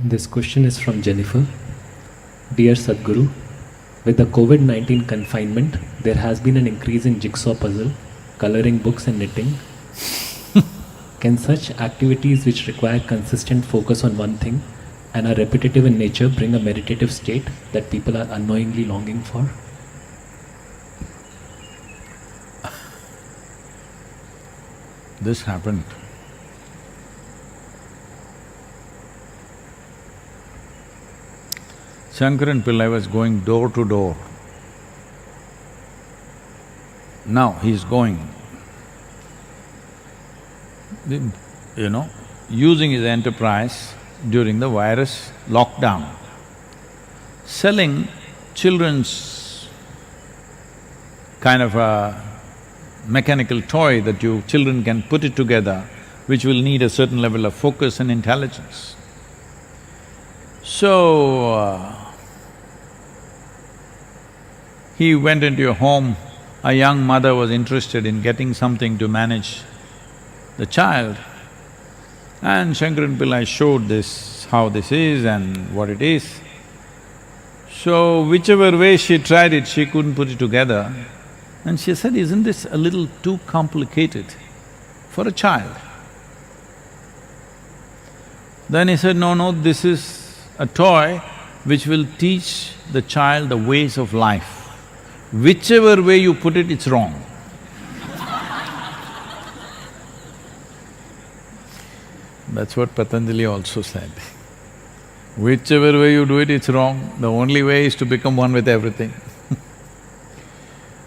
This question is from Jennifer. Dear Sadhguru, with the COVID-19 confinement, there has been an increase in jigsaw puzzle, coloring books and knitting. Can such activities which require consistent focus on one thing and are repetitive in nature bring a meditative state that people are unknowingly longing for? This happened. Shankaran Pillai was going door to door. Now he's going, using his enterprise during the virus lockdown, selling children's kind of a mechanical toy that children can put it together, which will need a certain level of focus and intelligence. So, he went into a home, a young mother was interested in getting something to manage the child, and Shankaran Pillai showed this, how this is and what it is. So, whichever way she tried it, she couldn't put it together. And she said, isn't this a little too complicated for a child? Then he said, no, this is a toy which will teach the child the ways of life. Whichever way you put it, it's wrong. That's what Patanjali also said. Whichever way you do it, it's wrong. The only way is to become one with everything.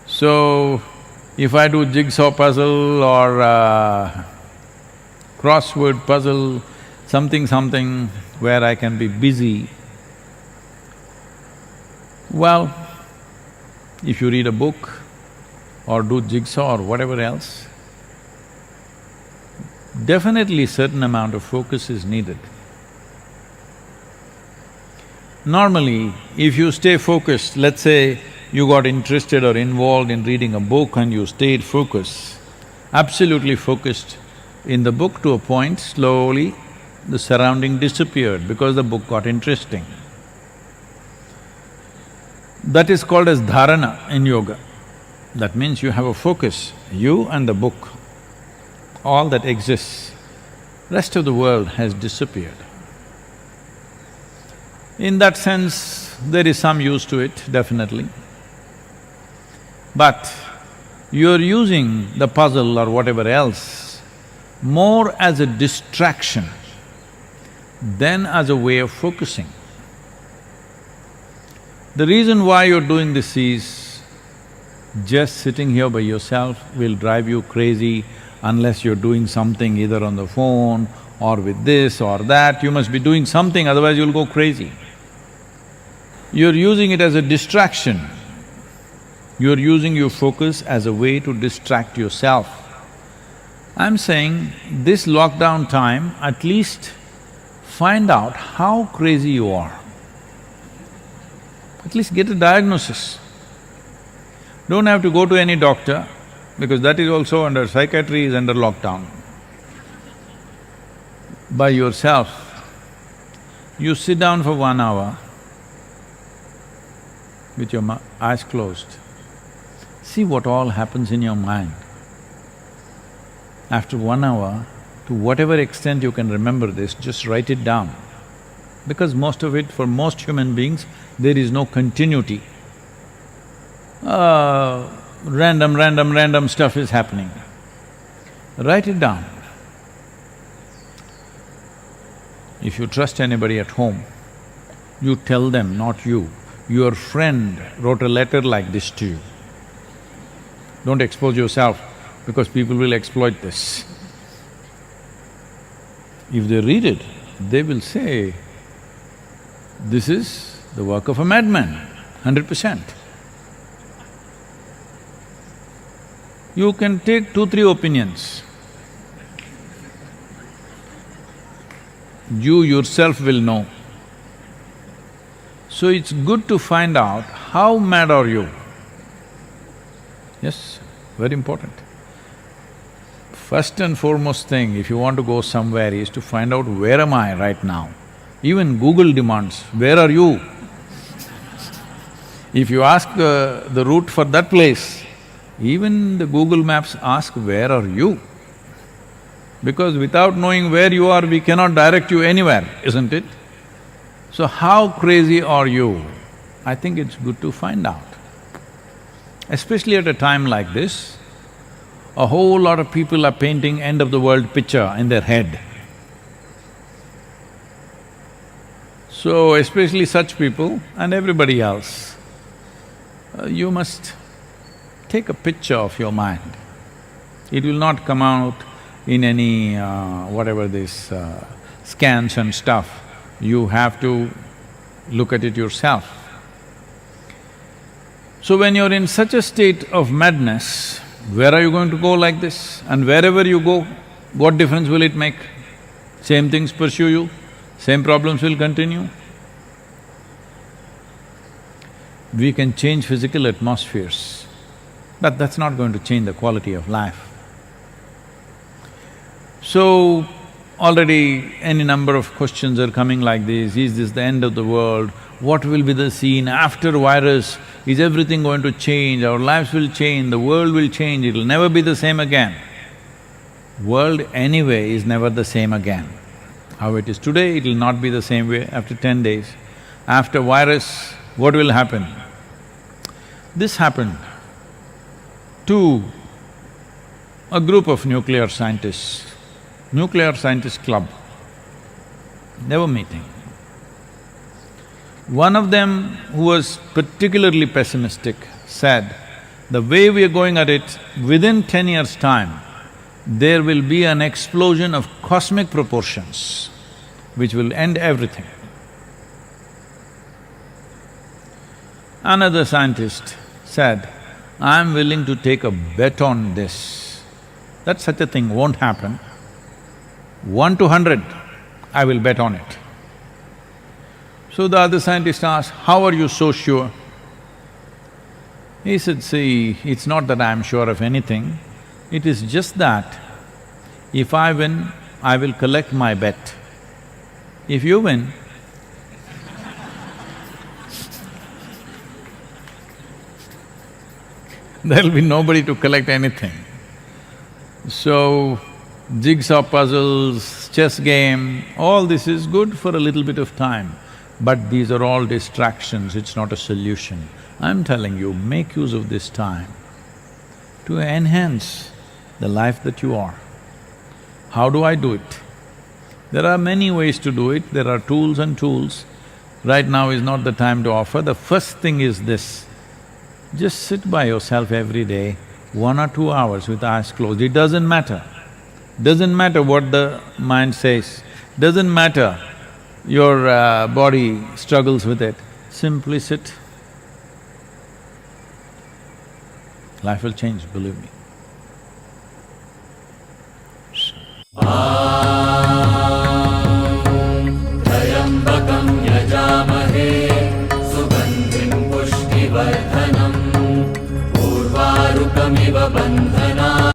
So, if I do jigsaw puzzle or crossword puzzle, something where I can be busy, well, if you read a book or do jigsaw or whatever else, definitely certain amount of focus is needed. Normally, if you stay focused, let's say you got interested or involved in reading a book and you stayed focused, absolutely focused in the book to a point, slowly the surrounding disappeared because the book got interesting. That is called as dharana in yoga. That means you have a focus, you and the book, all that exists. Rest of the world has disappeared. In that sense, there is some use to it, definitely. But you're using the puzzle or whatever else more as a distraction than as a way of focusing. The reason why you're doing this is, just sitting here by yourself will drive you crazy unless you're doing something either on the phone or with this or that. You must be doing something, otherwise you'll go crazy. You're using it as a distraction. You're using your focus as a way to distract yourself. I'm saying, this lockdown time, at least find out how crazy you are. At least get a diagnosis. Don't have to go to any doctor, because that is also under… psychiatry is under lockdown. By yourself, you sit down for 1 hour with your eyes closed. See what all happens in your mind. After 1 hour, to whatever extent you can remember this, just write it down. Because most of it, for most human beings, there is no continuity. Random stuff is happening. Write it down. If you trust anybody at home, you tell them, not you. Your friend wrote a letter like this to you. Don't expose yourself, because people will exploit this. If they read it, they will say, this is the work of a madman, 100%. You can take 2-3 opinions. You yourself will know. So it's good to find out how mad are you. Yes, very important. First and foremost thing, if you want to go somewhere, is to find out where am I right now. Even Google demands, where are you? If you ask the route for that place, even the Google Maps ask, where are you? Because without knowing where you are, we cannot direct you anywhere, isn't it? So how crazy are you? I think it's good to find out. Especially at a time like this, a whole lot of people are painting end of the world picture in their head. So especially such people and everybody else, you must take a picture of your mind. It will not come out in any whatever this scans and stuff. You have to look at it yourself. So when you're in such a state of madness, where are you going to go like this? And wherever you go, what difference will it make? Same things pursue you, same problems will continue. We can change physical atmospheres, but that's not going to change the quality of life. So, already any number of questions are coming like this, is this the end of the world? What will be the scene after virus? Is everything going to change? Our lives will change, the world will change, it'll never be the same again. World anyway is never the same again. How it is today, it'll not be the same way after 10 days. After virus, what will happen? This happened to a group of nuclear scientist club. They were meeting. One of them, who was particularly pessimistic, said, the way we are going at it, within 10 years' time, there will be an explosion of cosmic proportions which will end everything. Another scientist said, I'm willing to take a bet on this, that such a thing won't happen. 1 to 100, I will bet on it. So the other scientist asked, how are you so sure? He said, see, it's not that I'm sure of anything, it is just that if I win, I will collect my bet. If you win, there'll be nobody to collect anything. So, jigsaw puzzles, chess game, all this is good for a little bit of time, but these are all distractions, it's not a solution. I'm telling you, make use of this time to enhance the life that you are. How do I do it? There are many ways to do it, there are tools and tools. Right now is not the time to offer. The first thing is this, just sit by yourself every day, 1 or 2 hours with eyes closed, it doesn't matter. Doesn't matter what the mind says, doesn't matter your body struggles with it, simply sit. Life will change, believe me.